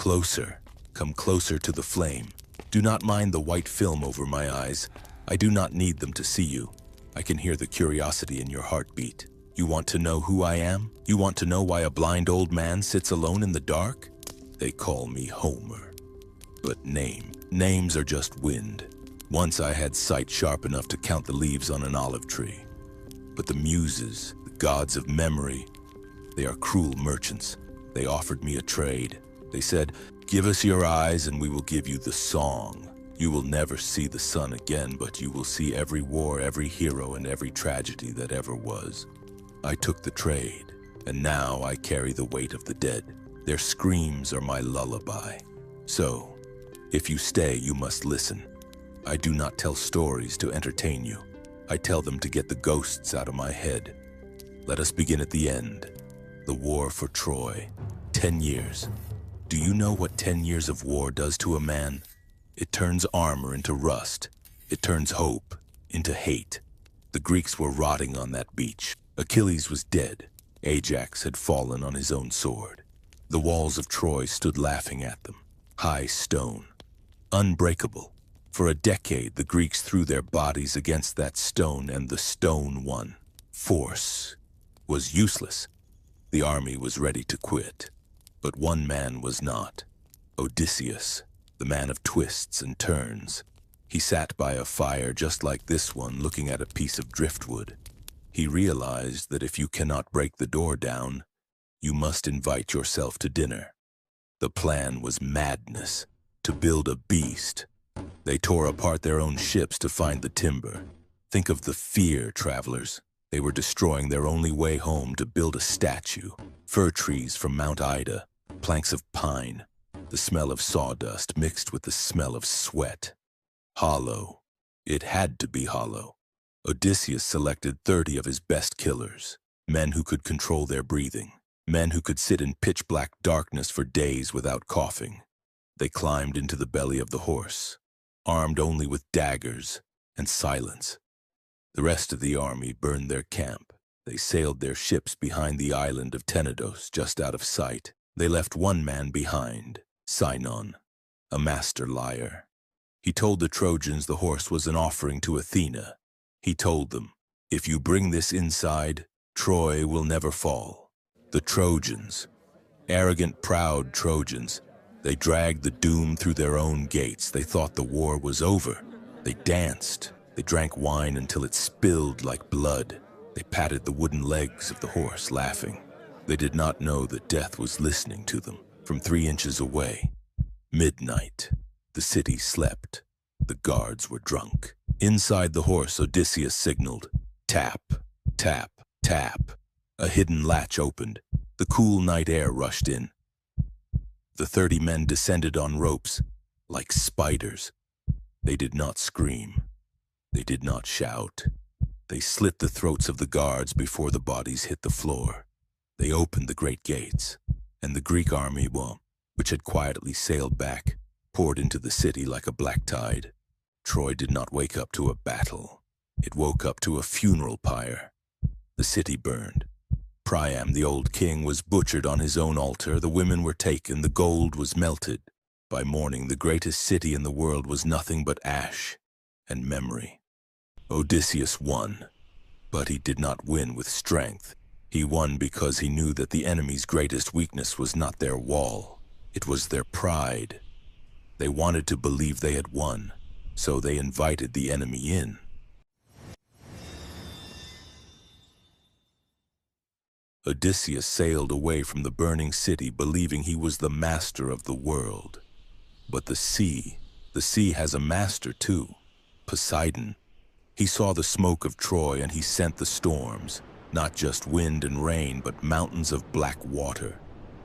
closer. Come closer to the flame. Do not mind the white film over my eyes. I do not need them to see you. I can hear the curiosity in your heartbeat. You want to know who I am? You want to know why a blind old man sits alone in the dark? They call me Homer. But names are just wind. Once I had sight sharp enough to count the leaves on an olive tree. But the muses, the gods of memory, they are cruel merchants. They offered me a trade. They said, "Give us your eyes and we will give you the song. You will never see the sun again, but you will see every war, every hero, and every tragedy that ever was." I took the trade, and now I carry the weight of the dead. Their screams are my lullaby. So, if you stay, you must listen. I do not tell stories to entertain you. I tell them to get the ghosts out of my head. Let us begin at the end. The war for Troy. 10 years. Do you know what 10 years of war does to a man? It turns armor into rust. It turns hope into hate. The Greeks were rotting on that beach. Achilles was dead. Ajax had fallen on his own sword. The walls of Troy stood laughing at them. High stone. Unbreakable. For a decade, the Greeks threw their bodies against that stone, and the stone won. Force was useless. The army was ready to quit. But one man was not. Odysseus, the man of twists and turns. He sat by a fire just like this one, looking at a piece of driftwood. He realized that if you cannot break the door down, you must invite yourself to dinner. The plan was madness, to build a beast. They tore apart their own ships to find the timber. Think of the fear, travelers. They were destroying their only way home to build a statue. Fir trees from Mount Ida, planks of pine, the smell of sawdust mixed with the smell of sweat. Hollow. It had to be hollow. Odysseus selected 30 of his best killers, men who could control their breathing, men who could sit in pitch-black darkness for days without coughing. They climbed into the belly of the horse, armed only with daggers and silence. The rest of the army burned their camp. They sailed their ships behind the island of Tenedos, just out of sight. They left one man behind, Sinon, a master liar. He told the Trojans the horse was an offering to Athena. He told them, "If you bring this inside, Troy will never fall." The Trojans, arrogant, proud Trojans, they dragged the doom through their own gates. They thought the war was over. They danced. They drank wine until it spilled like blood. They patted the wooden legs of the horse, laughing. They did not know that death was listening to them from 3 inches away. Midnight. The city slept. The guards were drunk. Inside the horse, Odysseus signaled. Tap, tap, tap. A hidden latch opened. The cool night air rushed in. The 30 men descended on ropes, like spiders. They did not scream. They did not shout. They slit the throats of the guards before the bodies hit the floor. They opened the great gates, and the Greek army, which had quietly sailed back, poured into the city like a black tide. Troy did not wake up to a battle. It woke up to a funeral pyre. The city burned. Priam, the old king, was butchered on his own altar. The women were taken. The gold was melted. By morning, the greatest city in the world was nothing but ash and memory. Odysseus won, but he did not win with strength. He won because he knew that the enemy's greatest weakness was not their wall. It was their pride. They wanted to believe they had won, so they invited the enemy in. Odysseus sailed away from the burning city, believing he was the master of the world. But the sea has a master too, Poseidon. He saw the smoke of Troy and he sent the storms, not just wind and rain, but mountains of black water.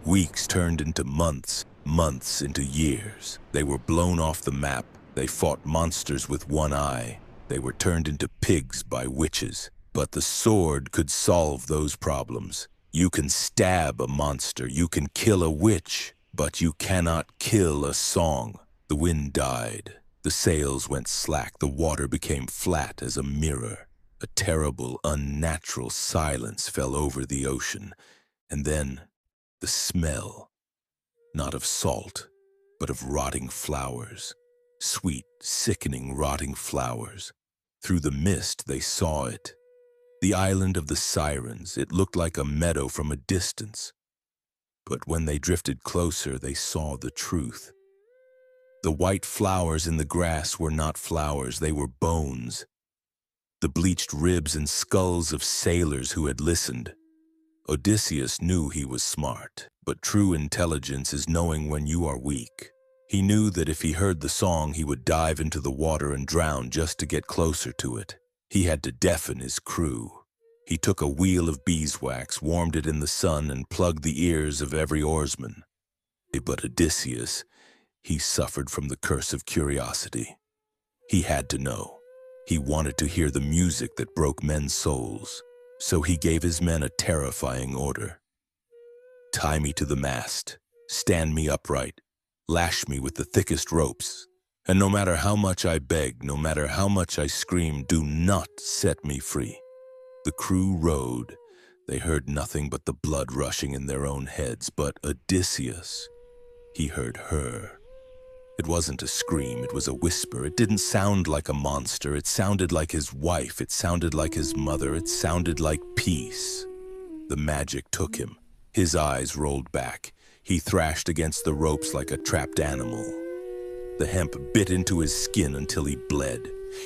Weeks turned into months, months into years. They were blown off the map. They fought monsters with one eye. They were turned into pigs by witches. But the sword could solve those problems. You can stab a monster, you can kill a witch, but you cannot kill a song. The wind died. The sails went slack. The water became flat as a mirror. A terrible, unnatural silence fell over the ocean. And then the smell. not of salt, but of rotting flowers. Sweet, sickening, rotting flowers. Through the mist, they saw it. The island of the sirens, it looked like a meadow from a distance. But when they drifted closer, they saw the truth. The white flowers in the grass were not flowers, they were bones. The bleached ribs and skulls of sailors who had listened. Odysseus knew he was smart, but true intelligence is knowing when you are weak. He knew that if he heard the song, he would dive into the water and drown just to get closer to it. He had to deafen his crew. He took a wheel of beeswax, warmed it in the sun, and plugged the ears of every oarsman. But Odysseus, he suffered from the curse of curiosity. He had to know. He wanted to hear the music that broke men's souls. So he gave his men a terrifying order. Tie me to the mast, stand me upright, lash me with the thickest ropes, and no matter how much I beg, no matter how much I scream, do not set me free. The crew rowed. They heard nothing but the blood rushing in their own heads, but Odysseus, he heard her. It wasn't a scream, it was a whisper. It didn't sound like a monster. It sounded like his wife. It sounded like his mother. It sounded like peace. The magic took him. His eyes rolled back. He thrashed against the ropes like a trapped animal. The hemp bit into his skin until he bled.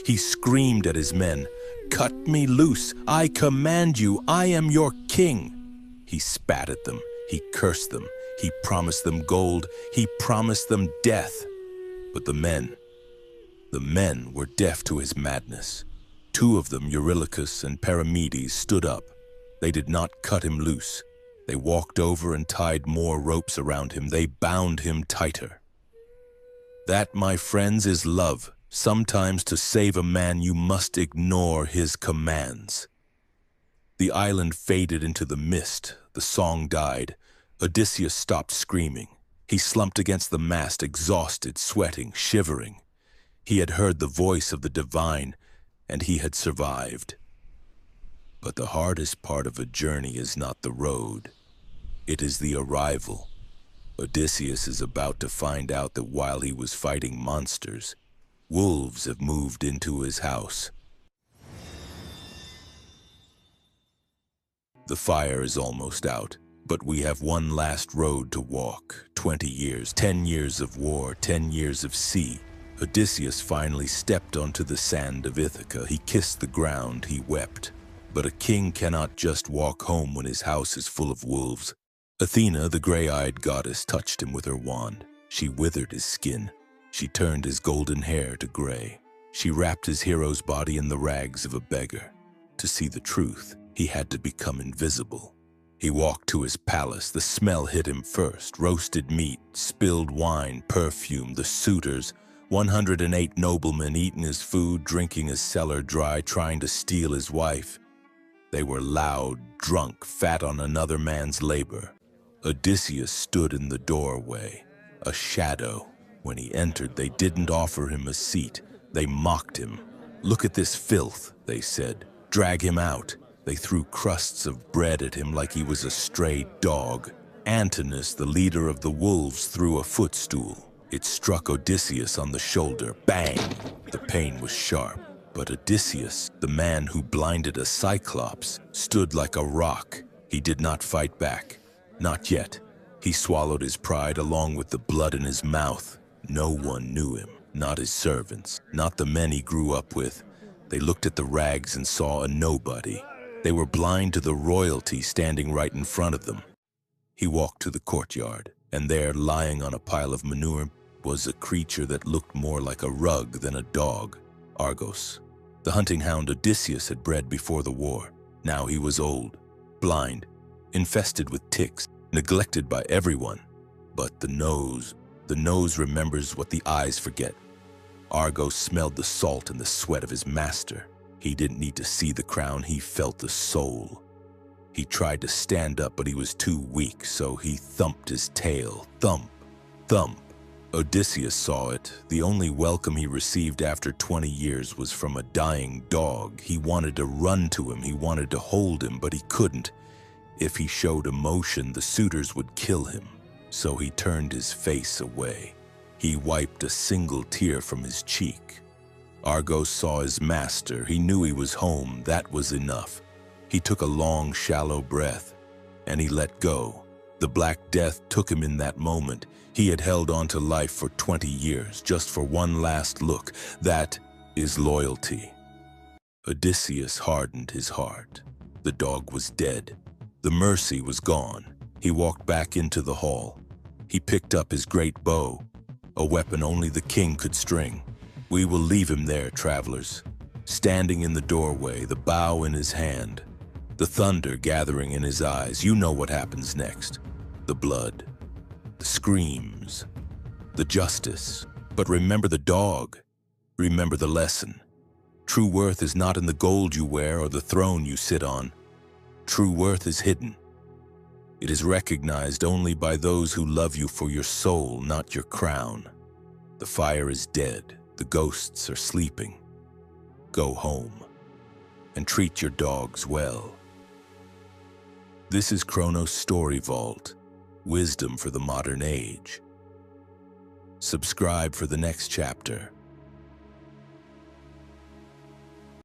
He screamed at his men, "Cut me loose! I command you! I am your king!" He spat at them. He cursed them. He promised them gold. He promised them death. But the men were deaf to his madness. Two of them, Eurylochus and Perimedes, stood up. They did not cut him loose. They walked over and tied more ropes around him. They bound him tighter. That, my friends, is love. Sometimes to save a man, you must ignore his commands. The island faded into the mist. The song died. Odysseus stopped screaming. He slumped against the mast, exhausted, sweating, shivering. He had heard the voice of the divine, and he had survived. But the hardest part of a journey is not the road. It is the arrival. Odysseus is about to find out that while he was fighting monsters, wolves have moved into his house. The fire is almost out. But we have one last road to walk. 20 years, 10 years of war, 10 years of sea. Odysseus finally stepped onto the sand of Ithaca. He kissed the ground, he wept. But a king cannot just walk home when his house is full of wolves. Athena, the gray-eyed goddess, touched him with her wand. She withered his skin. She turned his golden hair to gray. She wrapped his hero's body in the rags of a beggar. To see the truth, he had to become invisible. He walked to his palace. The smell hit him first. Roasted meat, spilled wine, perfume, the suitors. 108 noblemen eating his food, drinking his cellar dry, trying to steal his wife. They were loud, drunk, fat on another man's labor. Odysseus stood in the doorway, a shadow. When he entered, they didn't offer him a seat. They mocked him. "Look at this filth," they said. "Drag him out." They threw crusts of bread at him like he was a stray dog. Antinous, the leader of the wolves, threw a footstool. It struck Odysseus on the shoulder. Bang! The pain was sharp. But Odysseus, the man who blinded a cyclops, stood like a rock. He did not fight back. Not yet. He swallowed his pride along with the blood in his mouth. No one knew him. Not his servants. Not the men he grew up with. They looked at the rags and saw a nobody. They were blind to the royalty standing right in front of them. He walked to the courtyard, and there, lying on a pile of manure, was a creature that looked more like a rug than a dog. Argos, the hunting hound Odysseus had bred before the war. Now he was old, blind, infested with ticks, neglected by everyone. But the nose remembers what the eyes forget. Argos smelled the salt and the sweat of his master. He didn't need to see the crown, he felt the soul. He tried to stand up, but he was too weak, so he thumped his tail. Thump, thump. Odysseus saw it. The only welcome he received after 20 years was from a dying dog. He wanted to run to him, he wanted to hold him, but he couldn't. If he showed emotion, the suitors would kill him. So he turned his face away. He wiped a single tear from his cheek. Argos saw his master. He knew he was home. That was enough. He took a long, shallow breath, and he let go. The Black Death took him in that moment. He had held on to life for 20 years, just for one last look. That is loyalty. Odysseus hardened his heart. The dog was dead. The mercy was gone. He walked back into the hall. He picked up his great bow, a weapon only the king could string. We will leave him there, travelers, standing in the doorway, the bow in his hand, the thunder gathering in his eyes. You know what happens next. The blood, the screams, the justice. But remember the dog. Remember the lesson. True worth is not in the gold you wear or the throne you sit on. True worth is hidden. It is recognized only by those who love you for your soul, not your crown. The fire is dead. The ghosts are sleeping. Go home and treat your dogs well. This is Chronos Story Vault, wisdom for the modern age. Subscribe for the next chapter.